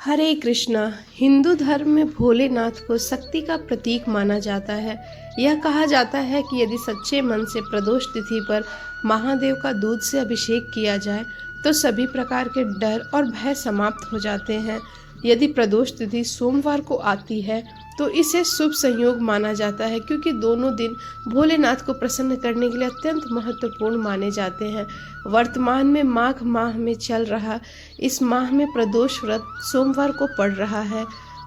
हरे कृष्णा। हिंदू धर्म में भोलेनाथ को शक्ति का प्रतीक माना जाता है। यह कहा जाता है कि यदि सच्चे मन से प्रदोष तिथि पर महादेव का दूध से अभिषेक किया जाए तो सभी प्रकार के डर और भय समाप्त हो जाते हैं। यदि प्रदोष तिथि सोमवार को आती है तो इसे शुभ संयोग माना जाता है, क्योंकि दोनों दिन भोलेनाथ को प्रसन्न करने के लिए अत्यंत महत्वपूर्ण माने जाते हैं। वर्तमान में माघ माह में चल रहा इस माह में प्रदोष व्रत सोमवार को पड़ रहा है।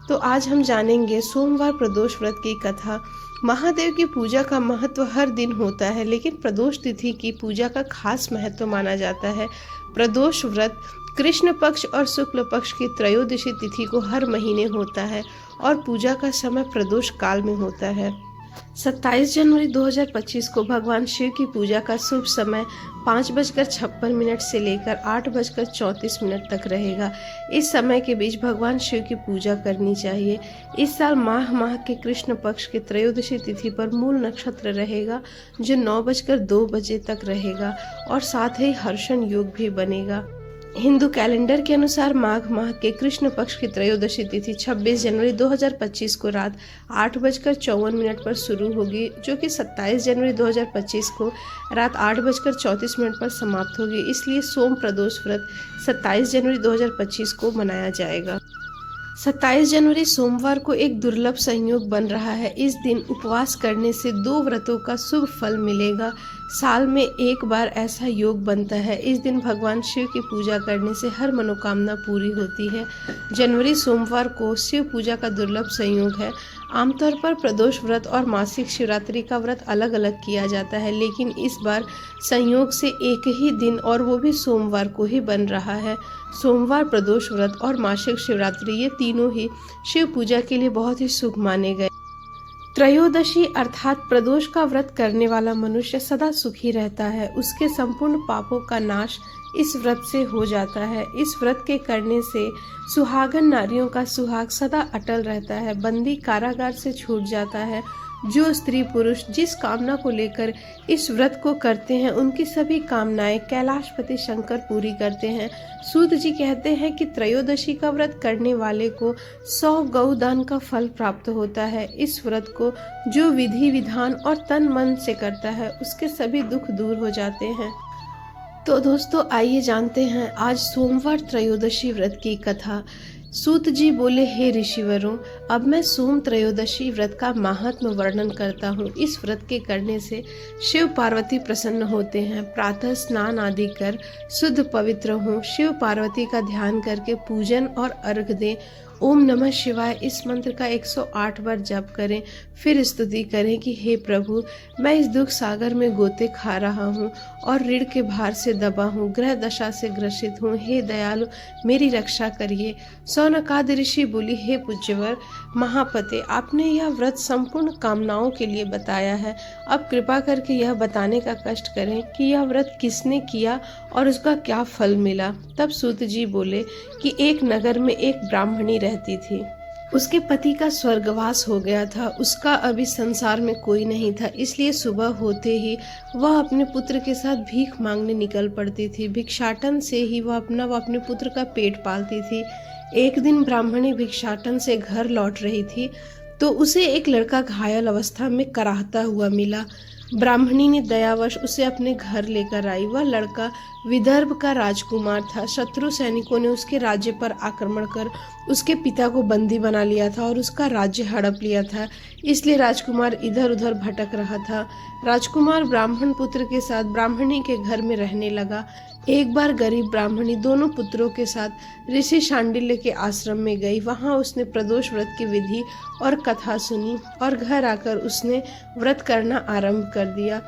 तो आज हम जानेंगे सोमवार प्रदोष व्रत की कथा। महादेव की पूजा का महत्व हर दिन होता है, लेकिन प्रदोष तिथि की पूजा का खास महत्व माना जाता है। प्रदोष व्रत कृष्ण पक्ष और शुक्ल पक्ष की त्रयोदशी तिथि को हर महीने होता है और पूजा का समय प्रदोष काल में होता है। 27 जनवरी 2025 को भगवान शिव की पूजा का शुभ समय 5:56 से लेकर 8:34 तक रहेगा। इस समय के बीच भगवान शिव की पूजा करनी चाहिए। इस साल माह के कृष्ण पक्ष की त्रयोदशी तिथि पर मूल नक्षत्र रहेगा, जो 9:02 तक रहेगा और साथ ही हर्षण योग भी बनेगा। हिंदू कैलेंडर के अनुसार माघ माह के कृष्ण पक्ष की त्रयोदशी तिथि 26 जनवरी 2025 को रात 8:54 पर शुरू होगी, जो कि 27 जनवरी 2025 को रात 8:34 पर समाप्त होगी। इसलिए सोम प्रदोष व्रत 27 जनवरी 2025 को मनाया जाएगा। 27 जनवरी सोमवार को एक दुर्लभ संयोग बन रहा है। इस दिन उपवास करने से 2 व्रतों का शुभ फल मिलेगा। साल में एक बार ऐसा योग बनता है। इस दिन भगवान शिव की पूजा करने से हर मनोकामना पूरी होती है। जनवरी सोमवार को शिव पूजा का दुर्लभ संयोग है। आमतौर पर प्रदोष व्रत और मासिक शिवरात्रि का व्रत अलग अलग किया जाता है, लेकिन इस बार संयोग से एक ही दिन और वो भी सोमवार को ही बन रहा है। सोमवार, प्रदोष व्रत और मासिक शिवरात्रि ये तीनों ही शिव पूजा के लिए बहुत ही शुभ माने गए। त्रयोदशी अर्थात प्रदोष का व्रत करने वाला मनुष्य सदा सुखी रहता है। उसके संपूर्ण पापों का नाश इस व्रत से हो जाता है। इस व्रत के करने से सुहागन नारियों का सुहाग सदा अटल रहता है। बंदी कारागार से छूट जाता है। जो स्त्री पुरुष जिस कामना को लेकर इस व्रत को करते हैं, उनकी सभी कामनाएं कैलाशपति शंकर पूरी करते हैं। सूत जी कहते हैं कि त्रयोदशी का व्रत करने वाले को 100 गौदान का फल प्राप्त होता है। इस व्रत को जो विधि विधान और तन मन से करता है, उसके सभी दुख दूर हो जाते हैं। तो दोस्तों, आइए जानते हैं आज सोमवार त्रयोदशी व्रत की कथा। सूत जी बोले, हे ऋषिवरों, अब मैं सोम त्रयोदशी व्रत का महात्म वर्णन करता हूँ। इस व्रत के करने से शिव पार्वती प्रसन्न होते हैं। प्रातः स्नान आदि कर शुद्ध पवित्र हों। शिव पार्वती का ध्यान करके पूजन और अर्घ दें। ओम नमः शिवाय इस मंत्र का 108 बार जप करें। फिर स्तुति करें कि हे प्रभु, मैं इस दुख सागर में गोते खा रहा हूँ और ऋण के भार से दबा हूँ, ग्रह दशा से ग्रसित हूँ। हे दयालु, मेरी रक्षा करिए। सौनकाद ऋषि बोली, हे पूज्यवर महापते, आपने यह व्रत संपूर्ण कामनाओं के लिए बताया है। अब कृपा करके यह बताने का कष्ट करें कि यह व्रत किसने किया और उसका क्या फल मिला। तब सूत जी बोले कि एक नगर में एक ब्राह्मणी रहती थी। उसके पति का स्वर्गवास हो गया था। उसका अभी संसार में कोई नहीं था, इसलिए सुबह होते ही वह अपने पुत्र के साथ भीख मांगने निकल पड़ती थी। भिक्षाटन से ही वह अपने पुत्र का पेट पालती थी। एक दिन ब्राह्मणी भिक्षाटन से घर लौट रही थी तो उसे एक लड़का घायल अवस्था में कराहता हुआ मिला। ब्राह्मणी ने दयावश उसे अपने घर लेकर आई। वह लड़का विदर्भ का राजकुमार था। शत्रु सैनिकों ने उसके राज्य पर आक्रमण कर उसके पिता को बंदी बना लिया था और उसका राज्य हड़प लिया था। इसलिए राजकुमार इधर उधर भटक रहा था। राजकुमार ब्राह्मण पुत्र के साथ ब्राह्मणी के घर में रहने लगा। एक बार गरीब ब्राह्मणी दोनों पुत्रों के साथ ऋषि शांडिल्य के आश्रम में गई। वहां उसने प्रदोष व्रत की विधि और कथा सुनी और घर आकर उसने व्रत करना आरंभ कर दिया।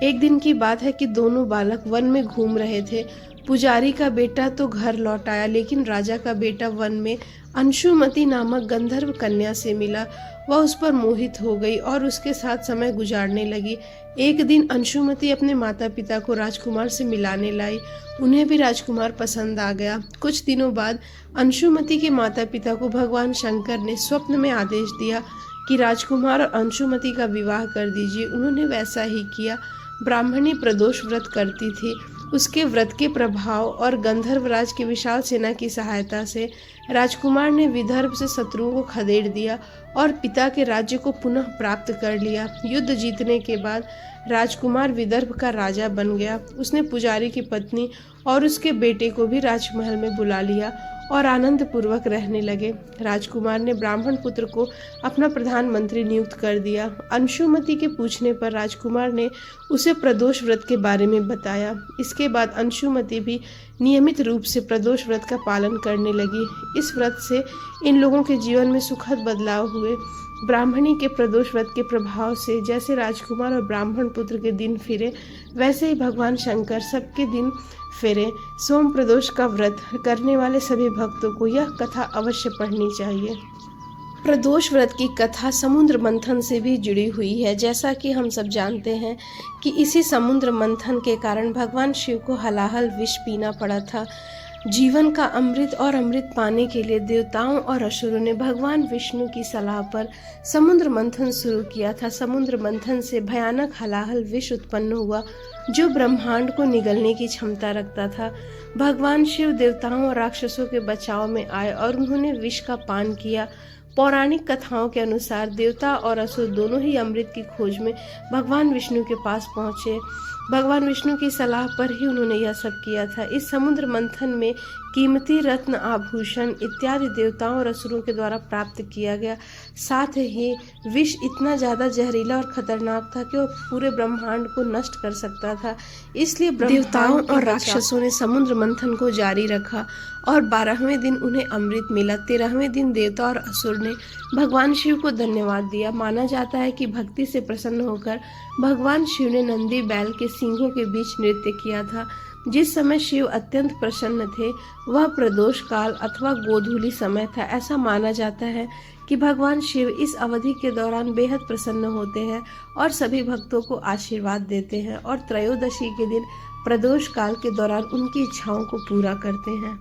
एक दिन की बात है कि दोनों बालक वन में घूम रहे थे। पुजारी का बेटा तो घर लौट आया, लेकिन राजा का बेटा वन में अंशुमति नामक गंधर्व कन्या से मिला। वह उस पर मोहित हो गई और उसके साथ समय गुजारने लगी। एक दिन अंशुमति अपने माता पिता को राजकुमार से मिलाने लाई। उन्हें भी राजकुमार पसंद आ गया। कुछ दिनों बाद अंशुमति के माता पिता को भगवान शंकर ने स्वप्न में आदेश दिया कि राजकुमार और अंशुमति का विवाह कर दीजिए। उन्होंने वैसा ही किया। ब्राह्मणी प्रदोष व्रत करती थी उसके व्रत के प्रभाव और गंधर्वराज की विशाल सेना की सहायता से राजकुमार ने विदर्भ से शत्रुओं को खदेड़ दिया और पिता के राज्य को पुनः प्राप्त कर लिया। युद्ध जीतने के बाद राजकुमार विदर्भ का राजा बन गया। उसने पुजारी की पत्नी और उसके बेटे को भी राजमहल में बुला लिया और आनंद पूर्वक रहने लगे। राजकुमार ने ब्राह्मण पुत्र को अपना प्रधानमंत्री नियुक्त कर दिया। अंशुमति के पूछने पर राजकुमार ने उसे प्रदोष व्रत के बारे में बताया। इसके बाद अंशुमति भी नियमित रूप से प्रदोष व्रत का पालन करने लगी। इस व्रत से इन लोगों के जीवन में सुखद बदलाव हुए। ब्राह्मणी के प्रदोष व्रत के प्रभाव से जैसे राजकुमार और ब्राह्मण पुत्र के दिन फिरे, वैसे ही भगवान शंकर सबके दिन फेरे। सोम प्रदोष का व्रत करने वाले सभी भक्तों को यह कथा अवश्य पढ़नी चाहिए। प्रदोष व्रत की कथा समुद्र मंथन से भी जुड़ी हुई है। जैसा कि हम सब जानते हैं कि इसी समुद्र मंथन के कारण भगवान शिव को हलाहल विष पीना पड़ा था। जीवन का अमृत और अमृत पाने के लिए देवताओं और असुरों ने भगवान विष्णु की सलाह पर समुद्र मंथन शुरू किया था। समुद्र मंथन से भयानक हलाहल विष उत्पन्न हुआ जो ब्रह्मांड को निगलने की क्षमता रखता था। भगवान शिव देवताओं और राक्षसों के बचाव में आए और उन्होंने विष का पान किया। पौराणिक कथाओं के अनुसार देवता और असुर दोनों ही अमृत की खोज में भगवान विष्णु के पास पहुंचे। भगवान विष्णु की सलाह पर ही उन्होंने यह सब किया था। इस समुद्र मंथन में कीमती रत्न आभूषण इत्यादि देवताओं और असुरों के द्वारा प्राप्त किया गया। साथ ही विष इतना ज़्यादा जहरीला और खतरनाक था कि वह पूरे ब्रह्मांड को नष्ट कर सकता था। इसलिए देवताओं और राक्षसों ने समुद्र मंथन को जारी रखा और 12वें दिन उन्हें अमृत मिला। 13वें दिन देवता और असुर ने भगवान शिव को धन्यवाद दिया। माना जाता है कि भक्ति से प्रसन्न होकर भगवान शिव ने नंदी बैल के सींगों के बीच नृत्य किया था। जिस समय शिव अत्यंत प्रसन्न थे वह प्रदोष काल अथवा गोधूली समय था। ऐसा माना जाता है कि भगवान शिव इस अवधि के दौरान बेहद प्रसन्न होते हैं और सभी भक्तों को आशीर्वाद देते हैं और त्रयोदशी के दिन प्रदोष काल के दौरान उनकी इच्छाओं को पूरा करते हैं।